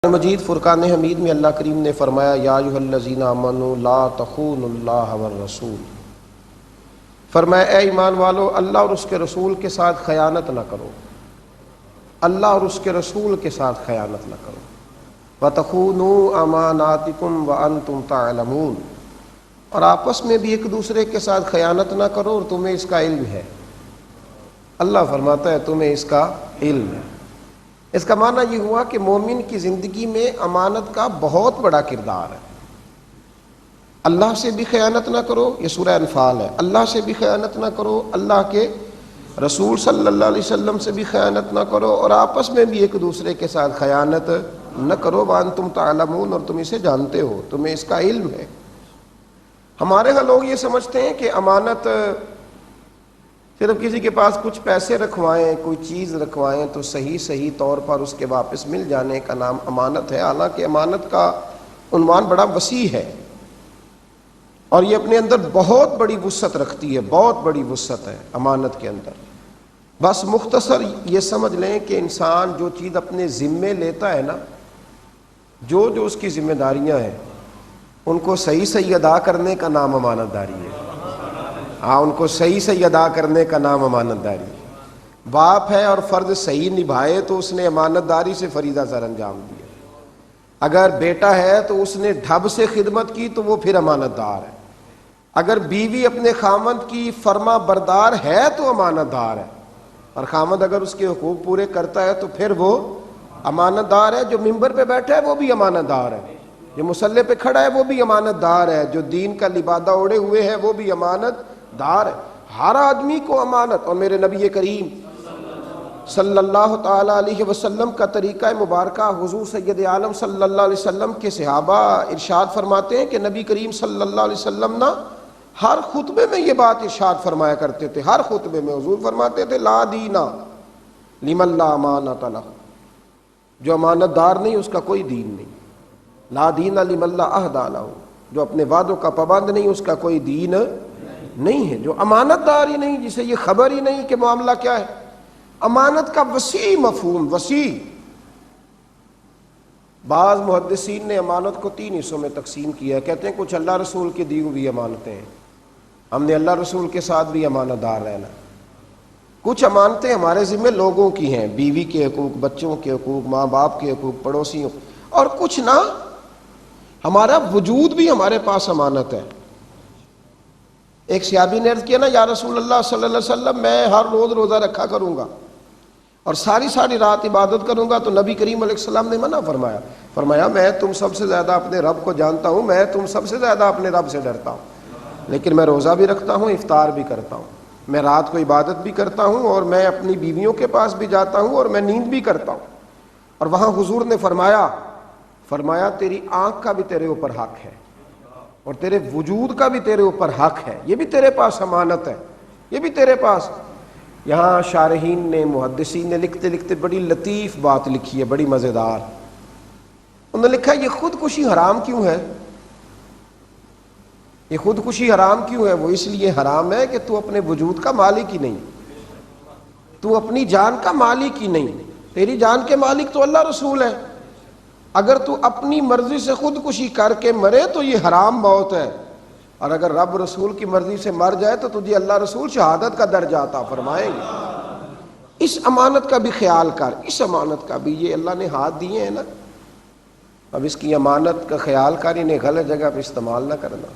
مجید فرقان حمید میں اللہ کریم نے فرمایا یا ایھا الذین آمنوا لا تخونوا اللہ والرسول، فرمایا اے ایمان والو اللہ اور اس کے رسول کے ساتھ خیانت نہ کرو، اللہ اور اس کے رسول کے ساتھ خیانت نہ کرو، وتخونوا اماناتکم وانتم تعلمون، اور آپس میں بھی ایک دوسرے کے ساتھ خیانت نہ کرو اور تمہیں اس کا علم ہے۔ اللہ فرماتا ہے تمہیں اس کا علم ہے۔ اس کا معنی یہ ہوا کہ مومن کی زندگی میں امانت کا بہت بڑا کردار ہے۔ اللہ سے بھی خیانت نہ کرو، یہ سورہ انفال ہے، اللہ سے بھی خیانت نہ کرو، اللہ کے رسول صلی اللہ علیہ وسلم سے بھی خیانت نہ کرو، اور آپس میں بھی ایک دوسرے کے ساتھ خیانت نہ کرو، وانتم تعلمون، اور تم اسے جانتے ہو، تمہیں اس کا علم ہے۔ ہمارے ہاں لوگ یہ سمجھتے ہیں کہ امانت صرف کسی کے پاس کچھ پیسے رکھوائیں، کوئی چیز رکھوائیں تو صحیح طور پر اس کے واپس مل جانے کا نام امانت ہے۔ حالانکہ امانت کا عنوان بڑا وسیع ہے اور یہ اپنے اندر بہت بڑی وسعت رکھتی ہے، بہت بڑی وسعت ہے امانت کے اندر۔ بس مختصر یہ سمجھ لیں کہ انسان جو چیز اپنے ذمے لیتا ہے نا، جو اس کی ذمہ داریاں ہیں ان کو صحیح ادا کرنے کا نام امانت داری ہے۔ ہاں، ان کو صحیح ادا کرنے کا نام امانت داری ہے۔ باپ ہے اور فرض صحیح نبھائے تو اس نے امانت داری سے فریضہ سر انجام دیا۔ اگر بیٹا ہے تو اس نے ڈھب سے خدمت کی تو وہ پھر امانت دار ہے۔ اگر بیوی اپنے خامند کی فرما بردار ہے تو امانت دار ہے، اور خامند اگر اس کے حقوق پورے کرتا ہے تو پھر وہ امانت دار ہے۔ جو ممبر پہ بیٹھا ہے وہ بھی امانت دار ہے، جو مصلی پہ کھڑا ہے وہ بھی امانت دار ہے، جو دین کا لبادہ اوڑے ہوئے ہے وہ بھی امانت دار ہے۔ ہر آدمی کو امانت، اور میرے نبی کریم صلی اللہ تعالی علیہ وسلم کا طریقہ مبارکہ، حضور سید عالم صلی اللہ علیہ وسلم کے صحابہ ارشاد فرماتے ہیں کہ نبی کریم صلی اللہ علیہ وسلم نا ہر خطبے میں یہ بات ارشاد فرمایا کرتے تھے۔ ہر خطبے میں حضور فرماتے تھے لا دینا لمن لا امانۃ لہ، جو امانت دار نہیں اس کا کوئی دین نہیں۔ لا دین لمن لا عہد لہ، جو اپنے وعدوں کا پابند نہیں اس کا کوئی دین نہیں ہے۔ جو امانت دار ہی نہیں، جسے یہ خبر ہی نہیں کہ معاملہ کیا ہے۔ امانت کا وسیع مفہوم، وسیع۔ بعض محدثین نے امانت کو 3 حصوں میں تقسیم کیا ہے۔ کہتے ہیں کچھ اللہ رسول کی دی ہوئی امانتیں ہیں، ہم نے اللہ رسول کے ساتھ بھی امانت دار رہنا۔ کچھ امانتیں ہمارے ذمہ لوگوں کی ہیں، بیوی کے حقوق، بچوں کے حقوق، ماں باپ کے حقوق، پڑوسیوں، اور کچھ نہ، ہمارا وجود بھی ہمارے پاس امانت ہے۔ ایک صحابی نے عرض کیا نا یا رسول اللہ صلی اللہ علیہ وسلم میں ہر روز روزہ رکھا کروں گا اور ساری رات عبادت کروں گا، تو نبی کریم علیہ السلام نے منع فرمایا میں تم سب سے زیادہ اپنے رب کو جانتا ہوں، میں تم سب سے زیادہ اپنے رب سے ڈرتا ہوں، لیکن میں روزہ بھی رکھتا ہوں، افطار بھی کرتا ہوں، میں رات کو عبادت بھی کرتا ہوں، اور میں اپنی بیویوں کے پاس بھی جاتا ہوں، اور میں نیند بھی کرتا ہوں۔ اور وہاں حضور نے فرمایا تیری آنکھ کا بھی تیرے اوپر حق ہے، اور تیرے وجود کا بھی تیرے اوپر حق ہے، یہ بھی تیرے پاس امانت ہے، یہ بھی تیرے پاس۔ یہاں شارحین نے، محدثین نے لکھتے لکھتے بڑی لطیف بات لکھی ہے، بڑی مزیدار۔ انہوں نے لکھا یہ خودکشی حرام کیوں ہے؟ یہ خودکشی حرام کیوں ہے؟ وہ اس لیے حرام ہے کہ تو اپنے وجود کا مالک ہی نہیں، تو اپنی جان کا مالک ہی نہیں۔ تیری جان کے مالک تو اللہ رسول ہے۔ اگر تو اپنی مرضی سے خودکشی کر کے مرے تو یہ حرام موت ہے، اور اگر رب رسول کی مرضی سے مر جائے تو تجھے اللہ رسول شہادت کا درجہ عطا فرمائیں گے۔ اس امانت کا بھی خیال کر، اس امانت کا بھی، یہ اللہ نے ہاتھ دیے ہیں نا، اب اس کی امانت کا خیال کر، انہیں غلط جگہ پہ استعمال نہ کرنا۔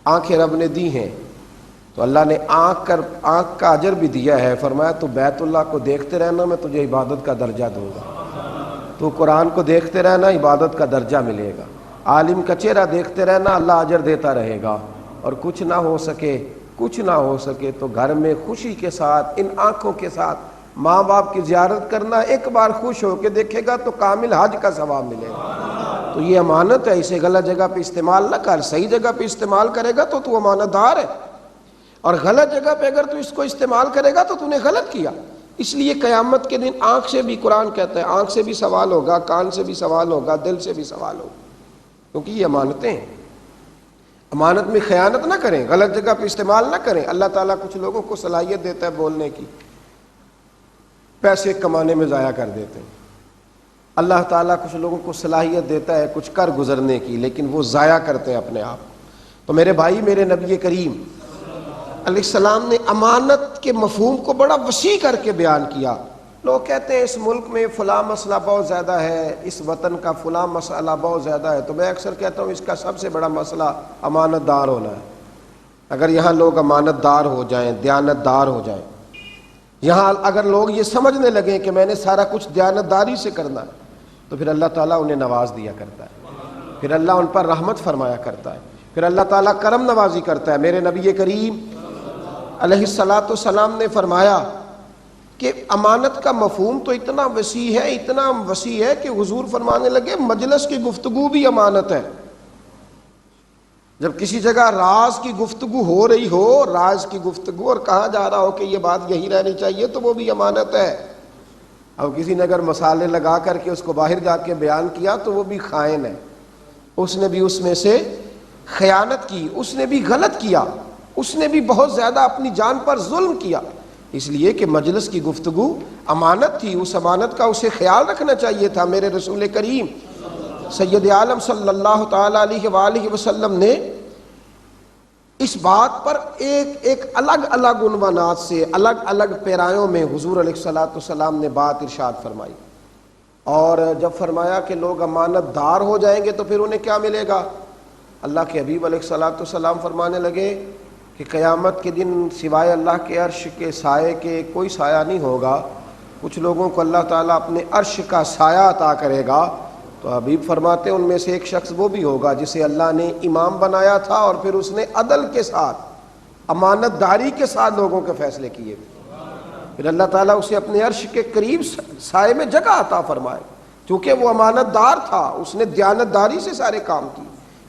آنکھیں رب نے دی ہیں تو اللہ نے آنکھ کا اجر بھی دیا ہے، فرمایا تو بیت اللہ کو دیکھتے رہنا، میں تجھے عبادت کا درجہ دوں گا۔ تو قرآن کو دیکھتے رہنا، عبادت کا درجہ ملے گا۔ عالم کا چہرہ دیکھتے رہنا، اللہ اجر دیتا رہے گا۔ اور کچھ نہ ہو سکے تو گھر میں خوشی کے ساتھ، ان آنکھوں کے ساتھ ماں باپ کی زیارت کرنا، ایک بار خوش ہو کے دیکھے گا تو کامل حج کا ثواب ملے گا۔ تو یہ امانت ہے، اسے غلط جگہ پہ استعمال نہ کر۔ صحیح جگہ پہ استعمال کرے گا تو امانت دار ہے، اور غلط جگہ پہ اگر تو اس کو استعمال کرے گا تو نے غلط کیا۔ اس لیے قیامت کے دن آنکھ سے بھی، قرآن کہتا ہے آنکھ سے بھی سوال ہوگا، کان سے بھی سوال ہوگا، دل سے بھی سوال ہوگا، کیونکہ یہ امانتیں ہیں۔ امانت میں خیانت نہ کریں، غلط جگہ پہ استعمال نہ کریں۔ اللہ تعالیٰ کچھ لوگوں کو صلاحیت دیتا ہے بولنے کی، پیسے کمانے میں ضائع کر دیتے ہیں۔ اللہ تعالیٰ کچھ لوگوں کو صلاحیت دیتا ہے کچھ کر گزرنے کی، لیکن وہ ضائع کرتے ہیں اپنے آپ۔ تو میرے بھائی، میرے نبی کریم علیہ السلام نے امانت کے مفہوم کو بڑا وسیع کر کے بیان کیا۔ لوگ کہتے ہیں اس ملک میں فلاں مسئلہ بہت زیادہ ہے، اس وطن کا فلاں مسئلہ بہت زیادہ ہے، تو میں اکثر کہتا ہوں اس کا سب سے بڑا مسئلہ امانت دار ہونا ہے۔ اگر یہاں لوگ امانت دار ہو جائیں، دیانت دار ہو جائیں، یہاں اگر لوگ یہ سمجھنے لگیں کہ میں نے سارا کچھ دیانت داری سے کرنا ہے، تو پھر اللہ تعالیٰ انہیں نواز دیا کرتا ہے، پھر اللہ ان پر رحمت فرمایا کرتا ہے، پھر اللہ تعالیٰ کرم نوازی کرتا ہے۔ میرے نبی کریم علیہ السلام نے فرمایا کہ امانت کا مفہوم تو اتنا وسیع ہے، اتنا وسیع ہے کہ حضور فرمانے لگے مجلس کی گفتگو بھی امانت ہے۔ جب کسی جگہ راز کی گفتگو ہو رہی ہو، راز کی گفتگو، اور کہا جا رہا ہو کہ یہ بات یہی رہنی چاہیے، تو وہ بھی امانت ہے۔ اب کسی نے اگر مسالے لگا کر کے اس کو باہر جا کے بیان کیا تو وہ بھی خائن ہے، اس نے بھی اس میں سے خیانت کی، اس نے بھی غلط کیا، اس نے بھی بہت زیادہ اپنی جان پر ظلم کیا، اس لیے کہ مجلس کی گفتگو امانت تھی، اس امانت کا اسے خیال رکھنا چاہیے تھا۔ میرے رسول کریم سید عالم صلی اللہ تعالی علیہ وآلہ وسلم نے اس بات پر ایک الگ الگ عنوانات سے، الگ الگ پیرایوں میں حضور علیہ السلام نے بات ارشاد فرمائی، اور جب فرمایا کہ لوگ امانت دار ہو جائیں گے تو پھر انہیں کیا ملے گا؟ اللہ کے حبیب علیہ السلام فرمانے لگے کہ قیامت کے دن سوائے اللہ کے عرش کے سائے کے کوئی سایہ نہیں ہوگا، کچھ لوگوں کو اللہ تعالیٰ اپنے عرش کا سایہ عطا کرے گا۔ تو حبیب فرماتے ہیں ان میں سے ایک شخص وہ بھی ہوگا جسے اللہ نے امام بنایا تھا، اور پھر اس نے عدل کے ساتھ، امانت داری کے ساتھ لوگوں کے فیصلے کیے، پھر اللہ تعالیٰ اسے اپنے عرش کے قریب سائے میں جگہ عطا فرمائے، کیونکہ وہ امانت دار تھا، اس نے دیانت داری سے سارے کام کیے۔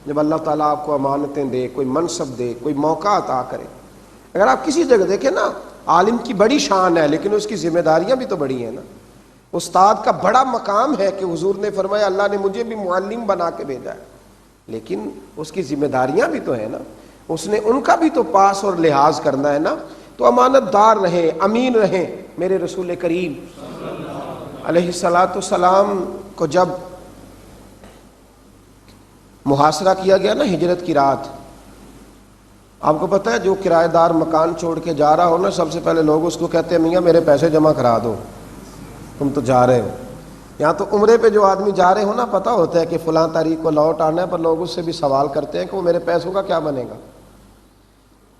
جب اللہ تعالیٰ آپ کو امانتیں دے، کوئی منصب دے، کوئی موقع عطا کرے، اگر آپ کسی جگہ دیکھیں نا، عالم کی بڑی شان ہے لیکن اس کی ذمہ داریاں بھی تو بڑی ہیں نا۔ استاد کا بڑا مقام ہے کہ حضور نے فرمایا اللہ نے مجھے بھی معلم بنا کے بھیجا ہے، لیکن اس کی ذمہ داریاں بھی تو ہیں نا، اس نے ان کا بھی تو پاس اور لحاظ کرنا ہے نا۔ تو امانت دار رہیں، امین رہیں۔ میرے رسول کریم علیہ السلام کو جب محاصرہ کیا گیا نا ہجرت کی رات، آپ کو پتہ ہے جو کرایہ دار مکان چھوڑ کے جا رہا ہو نا، سب سے پہلے لوگ اس کو کہتے ہیں میاں میرے پیسے جمع کرا دو، تم تو جا رہے ہو۔ یہاں تو عمرے پہ جو آدمی جا رہے ہو نا، پتہ ہوتا ہے کہ فلاں تاریخ کو لوٹ آنا ہے، پر لوگ اس سے بھی سوال کرتے ہیں کہ وہ میرے پیسوں کا کیا بنے گا۔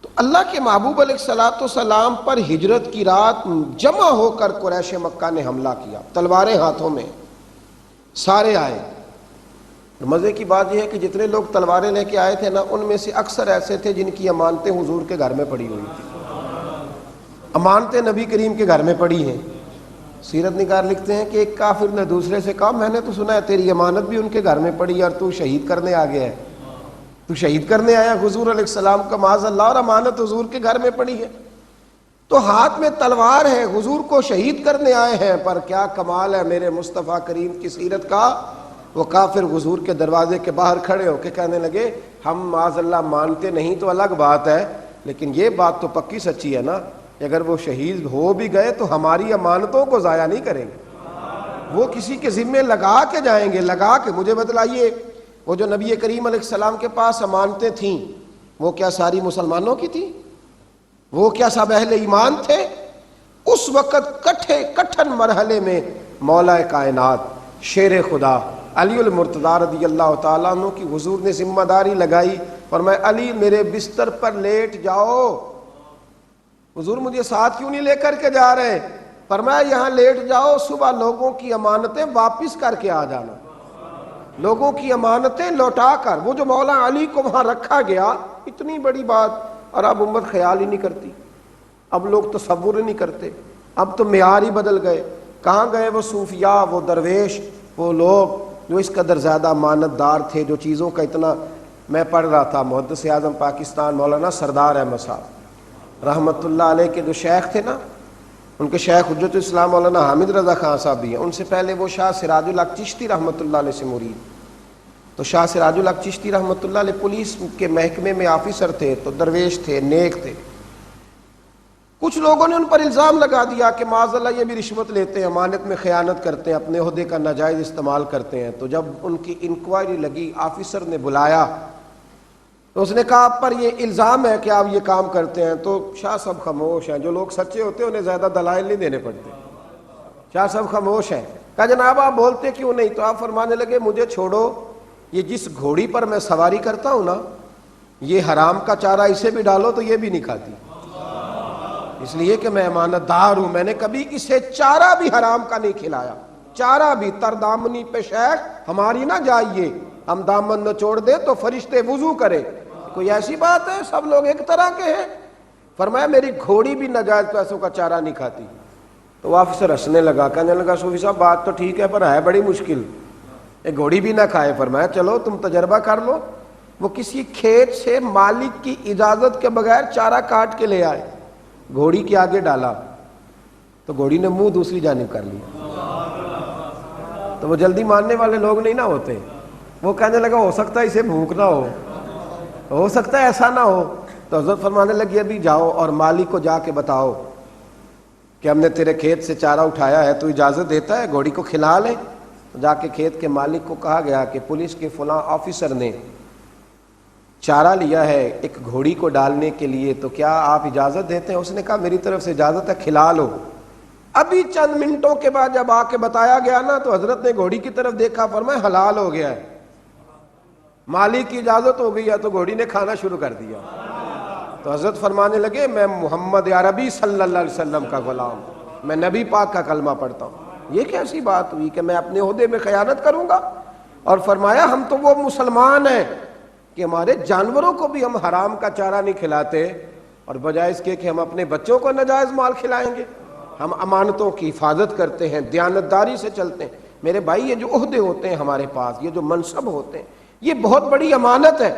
تو اللہ کے محبوب علیہ السلام پر ہجرت کی رات جمع ہو کر قریش مکہ نے حملہ کیا، تلواریں ہاتھوں میں، سارے آئے۔ مزے کی بات یہ ہے کہ جتنے لوگ تلواریں لے کے آئے تھے نا، ان میں سے اکثر ایسے تھے جن کی امانتیں حضور کے گھر میں پڑی ہوئی تھی، امانتیں نبی کریم کے گھر میں پڑی ہیں۔ سیرت نگار لکھتے ہیں کہ ایک کافر نے دوسرے سے کہا میں نے تو سنا ہے تیری امانت بھی ان کے گھر میں پڑی اور تو شہید کرنے آ گیا ہے، تو شہید کرنے آیا حضور علیہ السلام کا معاذ اللہ، اور امانت حضور کے گھر میں پڑی ہے۔ تو ہاتھ میں تلوار ہے، حضور کو شہید کرنے آئے ہیں، پر کیا کمال ہے میرے مصطفیٰ کریم کی سیرت کا، وہ کافر حضور کے دروازے کے باہر کھڑے ہو کے کہنے لگے ہم معاذ اللہ مانتے نہیں تو الگ بات ہے، لیکن یہ بات تو پکی سچی ہے نا، اگر وہ شہید ہو بھی گئے تو ہماری امانتوں کو ضائع نہیں کریں گے، وہ کسی کے ذمے لگا کے جائیں گے، لگا کے۔ مجھے بتلائیے وہ جو نبی کریم علیہ السلام کے پاس امانتیں تھیں، وہ کیا ساری مسلمانوں کی تھیں؟ وہ کیا سب اہل ایمان تھے؟ اس وقت کٹھن مرحلے میں مولا کائنات شیر خدا علی المرتضیٰ رضی اللہ تعالیٰ عنہ کی حضور نے ذمہ داری لگائی، فرمایا علی میرے بستر پر لیٹ جاؤ۔ حضور مجھے ساتھ کیوں نہیں لے کر کے جا رہے؟ فرمایا یہاں لیٹ جاؤ، صبح لوگوں کی امانتیں واپس کر کے آ جانا، لوگوں کی امانتیں لوٹا کر۔ وہ جو مولا علی کو وہاں رکھا گیا، اتنی بڑی بات، اور اب امت خیال ہی نہیں کرتی، اب لوگ تصور ہی نہیں کرتے، اب تو معیار ہی بدل گئے۔ کہاں گئے وہ صوفیاء، وہ درویش، وہ لوگ جو اس قدر زیادہ امانت دار تھے، جو چیزوں کا اتنا۔ میں پڑھ رہا تھا محدث اعظم پاکستان مولانا سردار احمد صاحب رحمۃ اللہ علیہ کے جو شیخ تھے نا، ان کے شیخ حجت الاسلام مولانا حامد رضا خان صاحب بھی ہیں، ان سے پہلے وہ شاہ سراج الحق چشتی رحمۃ اللہ علیہ سے مرید۔ تو شاہ سراج الحق چشتی رحمۃ اللہ علیہ پولیس کے محکمے میں آفیسر تھے، تو درویش تھے، نیک تھے۔ کچھ لوگوں نے ان پر الزام لگا دیا کہ معاذ اللہ یہ بھی رشوت لیتے ہیں، امانت میں خیانت کرتے ہیں، اپنے عہدے کا ناجائز استعمال کرتے ہیں۔ تو جب ان کی انکوائری لگی، آفیسر نے بلایا تو اس نے کہا آپ پر یہ الزام ہے کہ آپ یہ کام کرتے ہیں۔ تو شاہ صاحب خاموش ہیں، جو لوگ سچے ہوتے ہیں انہیں زیادہ دلائل نہیں دینے پڑتے۔ شاہ صاحب خاموش ہیں۔ کہا جناب آپ بولتے کیوں نہیں؟ تو آپ فرمانے لگے مجھے چھوڑو، یہ جس گھوڑی پر میں سواری کرتا ہوں نا، یہ حرام کا چارہ اسے بھی ڈالو تو یہ بھی نہیں کھاتی، اس لیے کہ میں امانت دار ہوں، میں نے کبھی اسے چارہ بھی حرام کا نہیں کھلایا، چارہ بھی۔ تردامنی پہ شیخ ہماری نہ جائیے، ہم دامن نہ چھوڑ دے تو فرشتے وضو کرے۔ کوئی ایسی بات ہے سب لوگ ایک طرح کے ہیں؟ فرمایا میری گھوڑی بھی ناجائز پیسوں کا چارہ نہیں کھاتی۔ تو وہ آفیسر ہنسنے لگا، کہنے لگا صوفی صاحب بات تو ٹھیک ہے پر ہے بڑی مشکل، ایک گھوڑی بھی نہ کھائے۔ فرمایا چلو تم تجربہ کر لو۔ وہ کسی کھیت سے مالک کی اجازت کے بغیر چارہ کاٹ کے لے آئے، گھوڑی کے آگے ڈالا تو گھوڑی نے منہ دوسری جانب کر لیا۔ تو وہ جلدی ماننے والے لوگ نہیں نہ ہوتے، وہ کہنے لگا ہو سکتا ہے اسے بھوک نہ ہو سکتا ہے ایسا نہ ہو۔ تو حضرت فرمانے لگی ابھی جاؤ اور مالک کو جا کے بتاؤ کہ ہم نے تیرے کھیت سے چارہ اٹھایا ہے، تو اجازت دیتا ہے گھوڑی کو کھلا لے۔ تو جا کے کھیت کے مالک کو کہا گیا کہ پولیس کے فلاں آفیسر نے چارہ لیا ہے ایک گھوڑی کو ڈالنے کے لیے، تو کیا آپ اجازت دیتے ہیں؟ اس نے کہا میری طرف سے اجازت ہے، کھلا لو۔ ابھی چند منٹوں کے بعد جب آ کے بتایا گیا نا تو حضرت نے گھوڑی کی طرف دیکھا، فرمایا حلال ہو گیا ہے، مالک کی اجازت ہو گئی ہے۔ تو گھوڑی نے کھانا شروع کر دیا۔ تو حضرت فرمانے لگے میں محمد عربی صلی اللہ علیہ وسلم کا غلام، میں نبی پاک کا کلمہ پڑھتا ہوں، یہ کیسی بات ہوئی کہ میں اپنے عہدے میں خیانت کروں گا؟ اور فرمایا ہم تو وہ مسلمان ہیں کہ ہمارے جانوروں کو بھی ہم حرام کا چارہ نہیں کھلاتے، اور بجائے اس کے کہ ہم اپنے بچوں کو ناجائز مال کھلائیں گے، ہم امانتوں کی حفاظت کرتے ہیں، دیانتداری سے چلتے ہیں۔ میرے بھائی یہ جو عہدے ہوتے ہیں ہمارے پاس، یہ جو منصب ہوتے ہیں، یہ بہت بڑی امانت ہے۔